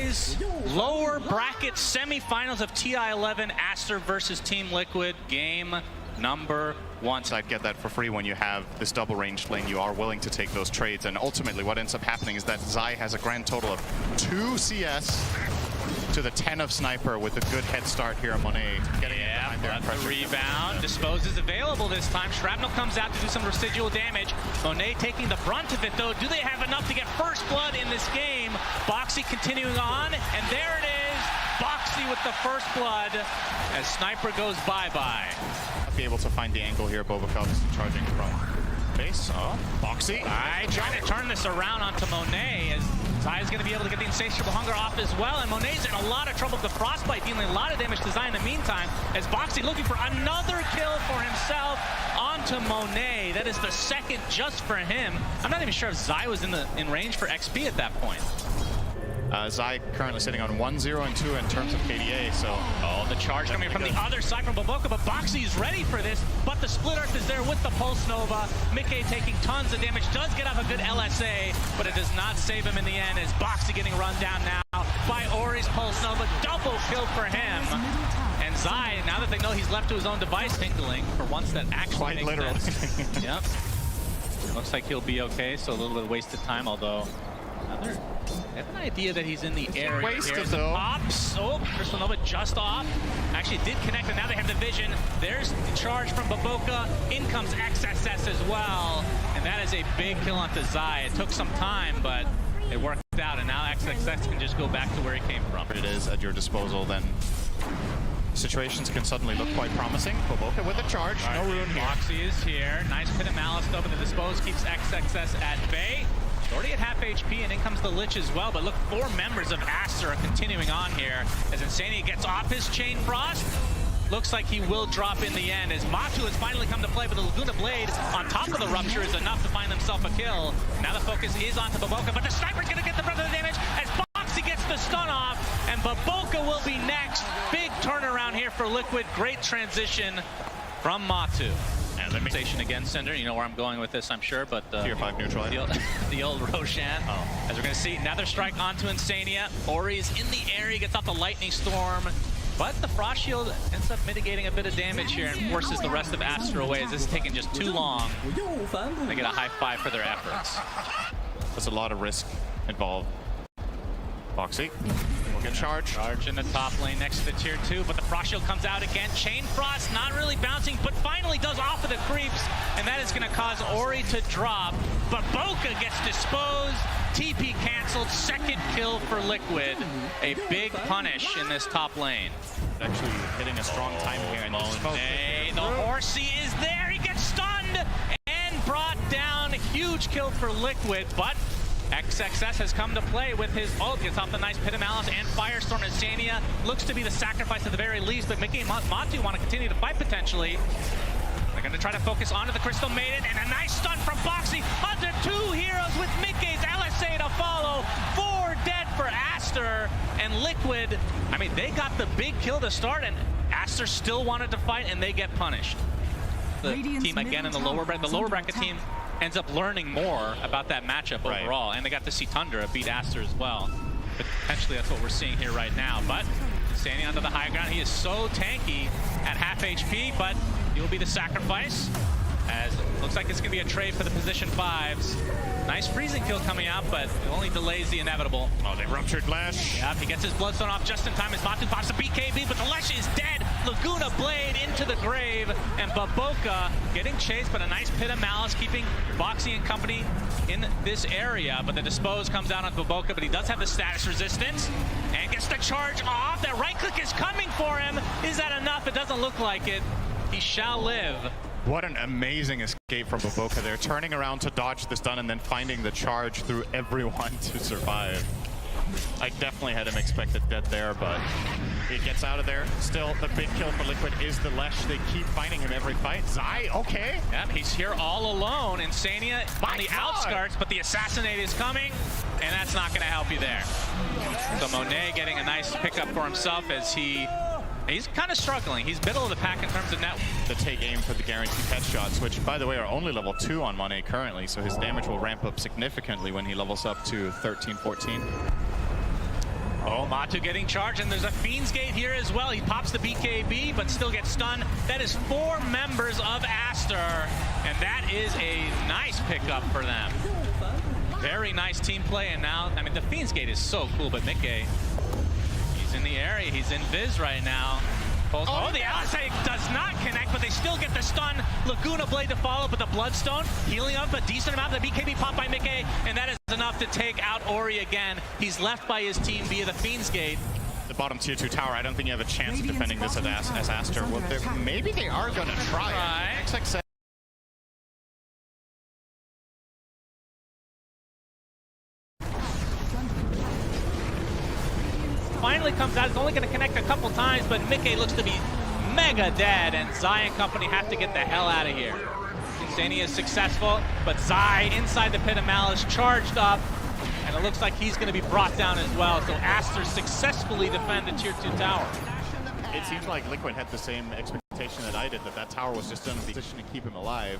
Boys lower bracket semifinals of TI11 Aster versus Team Liquid, game number 1. So I'd get that for free when you have this double ranged lane. You are willing to take those trades, and ultimately what ends up happening is that Zai has a grand total of 2 CS to the 10 of Sniper with a good head start here on Monet. Getting it behind there. The rebound. Dispose is available this time. Shrapnel comes out to do some residual damage. Monet taking the brunt of it, though. Do they have enough to get first blood in this game? Boxy continuing on, and there it is. Boxy with the first blood as Sniper goes bye-bye. Be able to find the angle here. Bobakov is charging from base. Oh, Boxy. Trying to turn this around onto Monet as Zai is going to be able to get the insatiable hunger off as well, and Monet's in a lot of trouble with the frostbite, dealing a lot of damage to Zai in the meantime, as Boxy looking for another kill for himself onto Monet. That is the second just for him. I'm not even sure if Zai was in range for XP at that point. Zai currently sitting on 1-0 and 2 in terms of KDA, so... Oh, the charge coming from the other side from Baboka, but Boxy is ready for this, but the Split Earth is there with the Pulse Nova. Mickey taking tons of damage, does get off a good LSA, but it does not save him in the end, as Boxy getting run down now by Ori's Pulse Nova. Double kill for him. And Zai, now that they know he's left to his own device, tinkling, for once that actually makes literally sense. Yep. Looks like he'll be okay, so a little bit of wasted time, although... I have an idea that he's in the area. Wasted though. Pops. Oh, Crystal Nova just off. Actually did connect, and now they have the vision. There's the charge from Baboka. In comes XSS as well. And that is a big kill onto Zai. It took some time, but it worked out. And now XSS can just go back to where he came from. It is at your disposal, then situations can suddenly look quite promising. Baboka with a charge. No ruin here. Boxy is here. Nice pit of malice though, but the dispose keeps XSS at bay. Already at half HP, and in comes the Lich as well. But look, 4 members of Aster are continuing on here as Insania gets off his Chain Frost. Looks like he will drop in the end as Matu has finally come to play, but the Laguna Blade on top of the Rupture is enough to find himself a kill. Now the focus is onto Baboka, but the Sniper's going to get the brunt of the damage as Boxy gets the stun off, and Baboka will be next. Big turnaround here for Liquid. Great transition from Matu. Station again, Cinder. You know where I'm going with this, I'm sure, but Tier 5 neutral. The old Roshan. As we're going to see another strike onto Insania. Ori's in the area, gets off the Lightning Storm, but the Frost Shield ends up mitigating a bit of damage here and forces the rest of Aster away, as this is taking just too long. They get a high five for their efforts. There's a lot of risk involved. Boxy will get charged. Charge in the top lane next to the tier 2, but the Frost Shield comes out again. Chain Frost not really bouncing, but finally does off of the creeps, and that is going to cause Ori to drop. But Baboka gets disposed. TP canceled. Second kill for Liquid. A big punish in this top lane. Actually hitting a strong time here. And Monet, the Horsey is there. He gets stunned and brought down. Huge kill for Liquid, but XXS has come to play with his ult. Gets off the nice Pit of Malice and Firestorm. Insania looks to be the sacrifice at the very least, but Mickey and Matu want to continue to fight potentially. They're going to try to focus onto the Crystal Maiden, and a nice stun from Boxy onto 2 heroes with Mickey's LSA to follow. 4 dead for Aster, and Liquid, I mean, they got the big kill to start, and Aster still wanted to fight, and they get punished. The team again in the lower bracket team ends up learning more about that matchup overall, and they got to see Tundra beat Aster as well. But potentially that's what we're seeing here right now. But standing onto the high ground, he is so tanky at half HP, but he will be the sacrifice, as it looks like it's going to be a trade for the position 5s. Nice freezing kill coming out, but it only delays the inevitable. Oh, they ruptured Lash. Yep, he gets his bloodstone off just in time as Matu pops the BKB, but the Lash is dead. Laguna Blade into the grave, and Baboka getting chased, but a nice Pit of Malice keeping Boxy and company in this area. But the dispose comes out on Baboka, but he does have the status resistance and gets the charge off. That right click is coming for him. Is that enough? It doesn't look like it. He shall live. What an amazing escape from Baboka there, turning around to dodge the stun and then finding the charge through everyone to survive. I definitely had him expected dead there, but he gets out of there. Still, the big kill for Liquid is the Lesh. They keep finding him every fight. Zai, okay. Yep, he's here all alone. Insania on the outskirts, but the Assassinate is coming, and that's not going to help you there. So Monet getting a nice pickup for himself as he's kind of struggling. He's middle of the pack in terms of net. The take aim for the guaranteed headshots, which, by the way, are only level 2 on Monet currently, so his damage will ramp up significantly when he levels up to 13, 14. Oh, Matu getting charged, and there's a Fiend's Gate here as well. He pops the BKB, but still gets stunned. That is 4 members of Aster, and that is a nice pickup for them. Very nice team play, and now, I mean, the Fiend's Gate is so cool, but Mickey, he's in the area. He's in Viz right now. Oh, the LSA does not connect, but they still get the stun. Laguna Blade to follow, but the Bloodstone healing up a decent amount. The BKB pop by Mickey, and that is enough to take out Ori again. He's left by his team via the Fiend's Gate. The bottom tier 2 tower, I don't think you have a chance of defending this as Aster. Well, maybe they are going to try it. XXS. Finally comes out. It's only going to connect a couple times, but Mickey looks to be mega dead, and Zai and company have to get the hell out of here. Insania is successful, but Zai inside the Pit of Malice charged up, and it looks like he's going to be brought down as well. So Aster successfully defend the tier 2 tower. It seems like Liquid had the same expectation that I did, that tower was just in a position to keep him alive.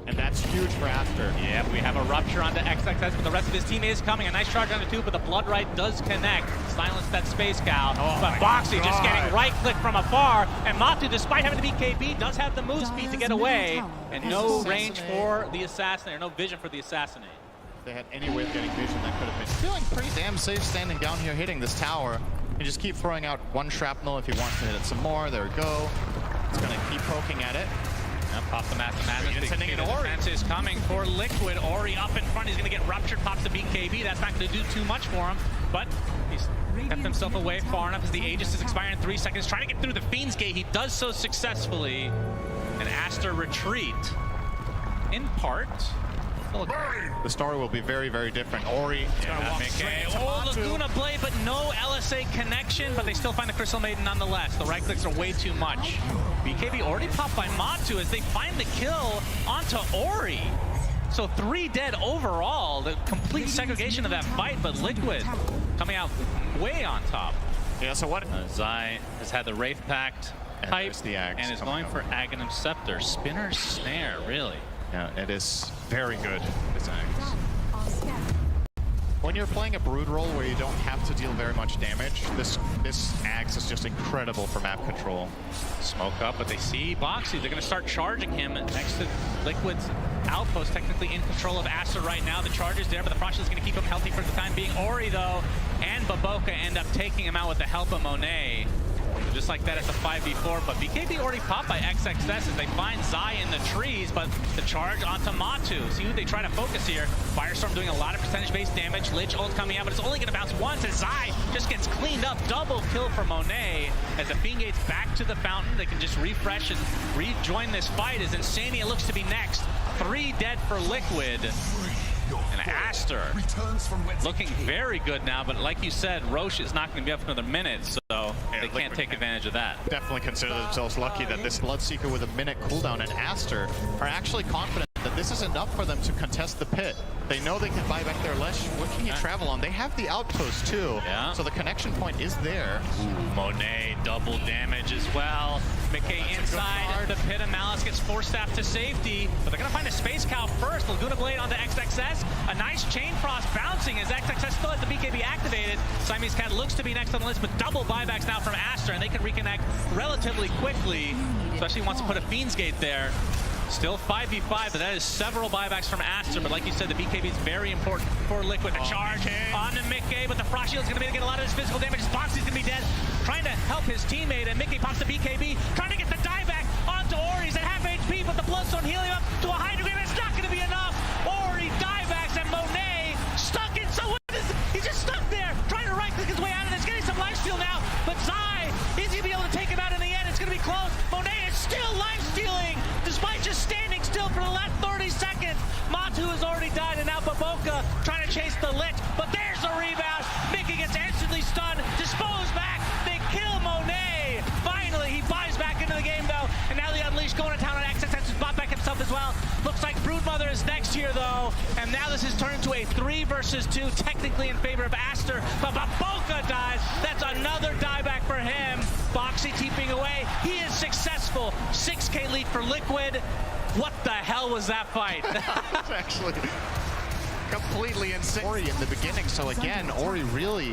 And that's huge for Aster. Yeah, we have a rupture onto XXS, but the rest of his team is coming. A nice charge onto 2, but the Blood Right does connect. Silence that Space Cow. But Boxy just getting right click from afar. And Matu, despite having the BKB, does have the move speed to get away. And no range for the Assassinate, or no vision for the Assassinate. If they had any way of getting vision, that could have been feeling pretty damn safe standing down here hitting this tower. And just keep throwing out 1 shrapnel if he wants to hit it some more. There we go. It's going to keep poking at it. Pop the Mathematics. Big defense is coming for Liquid. Ori up in front. He's going to get ruptured. Pops the BKB. That's not going to do too much for him. But he's kept himself away far enough as the Aegis is expiring in 3 seconds. Trying to get through the Fiend's Gate. He does so successfully. And Aster retreat. In part. The story will be very, very different. Ori is going to walk straight to Matu. Laguna Blade, but no LSA connection, but they still find the Crystal Maiden nonetheless. The right clicks are way too much. BKB already popped by Matu as they find the kill onto Ori. So 3 dead overall. The complete segregation of that fight, but Liquid coming out way on top. Yeah, so what? Zai has had the Wraith Pact type and is going for Aghanim Scepter. Spinner Snare, really. Yeah, it is very good, this axe. When you're playing a Brood role where you don't have to deal very much damage, this axe is just incredible for map control. Smoke up, but they see Boxy. They're going to start charging him next to Liquid's outpost, technically in control of Aster right now. The charge is there, but the Frost is going to keep him healthy for the time being. Ori, though, and Baboka end up taking him out with the help of Monet. Just like that, it's a 5v4, but BKB already popped by XXS as they find Zai in the trees, but the charge onto Matu. See who they try to focus here. Firestorm doing a lot of percentage-based damage. Lich ult coming out, but it's only going to bounce once as Zai just gets cleaned up. Double kill for Monet as the Fiend Gate's back to the fountain. They can just refresh and rejoin this fight as Insania looks to be next. 3 dead for Liquid. And Aster looking very good now, but like you said, Roche is not going to be up for another minute, so they can't take advantage of that. Definitely consider themselves lucky that this Bloodseeker with a minute cooldown and Aster are actually confident that this is enough for them to contest the pit. They know they can buy back their Lesh. What can you travel on? They have the outpost too, so the connection point is there. Ooh, Monet double damage as well. Mickey inside the Pit of Malice gets Force Staff to safety, but they're going to find a Space Cow first. Laguna Blade onto XXS. A nice Chain Frost bouncing as XXS still has the BKB activated. Siamese Cat looks to be next on the list, but double buybacks now from Aster, and they can reconnect relatively quickly, especially once to put a Fiend's Gate there. Still 5v5, but that is several buybacks from Aster. But like you said, the BKB is very important for Liquid. The charge on to Mickey, but the Frost Shield's going to be able to get a lot of his physical damage. Boxy's going to be dead, trying to help his teammate, and Mickey pops the BKB, trying to get the dieback onto Ori. He's at half HP, but the Bloodstone healing up to a high degree, but it's not going to be enough. Ori diebacks, and Monet stuck in. So what is, he's just stuck there, trying to right-click his way out of this, getting some lifesteal now. But Zai, is he going to be able to take him out in the end? It's going to be close. Monet is still lifestealing, despite just standing still for the last 30 seconds. Matu has already died, and now Baboka trying to chase the Lich, but there's a rebound. Mickey gets instantly stunned, disposed back, they kill Monet. Finally, he buys back into the game, though, and now the Unleashed going to town on XXS has bought back himself as well. Looks like Broodmother is next here, though, and now this has turned into a 3 versus 2, technically in favor of Aster, but Baboka dies. That's another dieback for him. Boxy keeping away. He is successful. 6K lead for Liquid. What the hell was that fight? Actually, completely insane. Ori in the beginning, so again, Ori really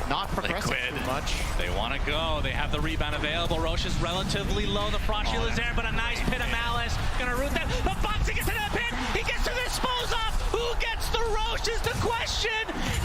not progressing too much. They want to go. They have the rebound available. Roche is relatively low. The frost shield is there, but a nice pit of malice. Gonna root them. But Foxy gets into the pit. He gets to dispose of. Who gets the Roche is the question.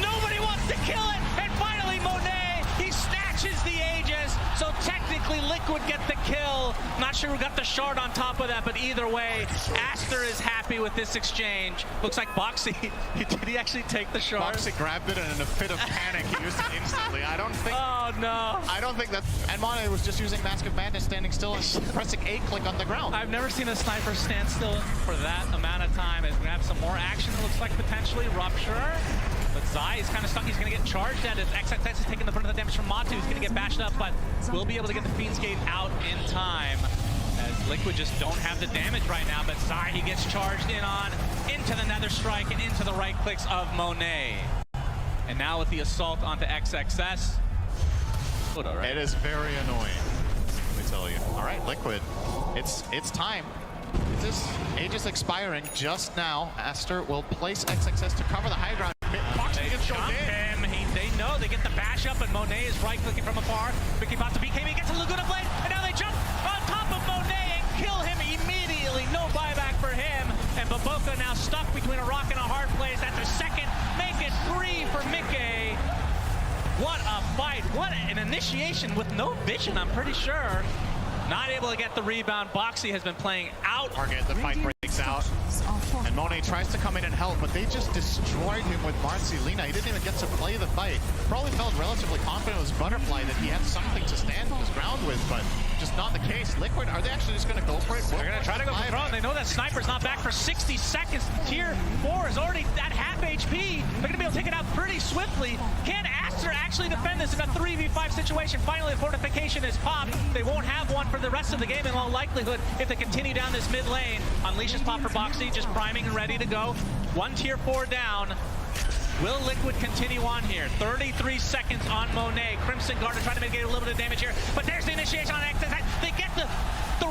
Nobody wants to kill it. And finally, Monet, he snatches the Aegis. So technically, Liquid get the kill. Not sure who got the shard on top of that, but either way, Aster is happy with this exchange. Looks like Boxy, did he actually take the shard? Boxy grabbed it and in a fit of panic, he used it instantly. I don't think... Oh, no. I don't think that... And Monet was just using Mask of Madness, standing still and pressing A-click on the ground. I've never seen a sniper stand still for that amount of time. It's gonna have some more action, it looks like, potentially. Rupture. But Zai is kind of stuck. He's going to get charged at it. XXX is taking the brunt of the damage from Matu. He's going to get bashed up, but will be able to get the Fiend's Gate out in time. As Liquid just don't have the damage right now, but Zai, he gets charged in on, into the Nether Strike and into the right clicks of Monet. And now with the assault onto XXS. It is very annoying, let me tell you. All right, Liquid, it's time. This Aegis expiring just now. Aster will place XXS to cover the high ground. They jump him. They know they get the bash up, and Monet is right-clicking from afar. Vicky pops the BKB, gets a Laguna Blade, and now they jump on top of Monet and kill him immediately. No buyback for him, and Baboka now stuck between a rock and a hard place. That's a second. Make it 3 for Mickey. What a fight. What an initiation with no vision, I'm pretty sure. Not able to get the rebound. Boxy has been playing out. Target, the fight breaks out. And Monet tries to come in and help, but they just destroyed him with Marcelina. He didn't even get to play the fight. Probably felt relatively confident it was Butterfly that he had something to stand his ground with, but just not the case. Liquid, are they actually just going to go for it? They're going to try to go for the throne. They know that Sniper's not back for 60 seconds. Tier 4 is already at half HP. They're going to be able to take it out pretty swiftly. Can Aster actually defend this in a 3v5 situation? Finally, the fortification is popped. They won't have one for the rest of the game in all likelihood if they continue down this mid lane. Unleashes pop for Boxy, just priming and ready to go. One tier 4 down. Will Liquid continue on here? 33 seconds on Monet. Crimson Guard trying to mitigate a little bit of damage here, but there's the initiation on XXX. They get the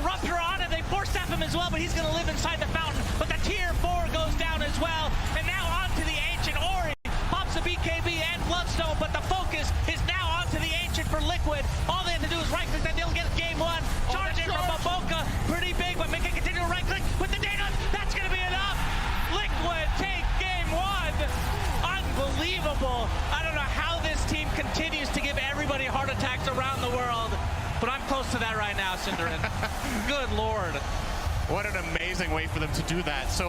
Rupture on it. They force tap him as well, but he's going to live inside the fountain. But the tier 4 goes down as well. And now onto the Ancient. Ori pops the BKB and Bloodstone, but the focus is now onto the Ancient for Liquid. All they have to do is right-click that they'll get game 1. Charge in from Baboka. Pretty big, but make it continue to right-click with the data. That's going to be enough. Liquid take game 1. Unbelievable. I don't know how this team continues to give everybody heart attacks around the world, but I'm close to that right now, Cinderin. Good Lord. What an amazing way for them to do that. So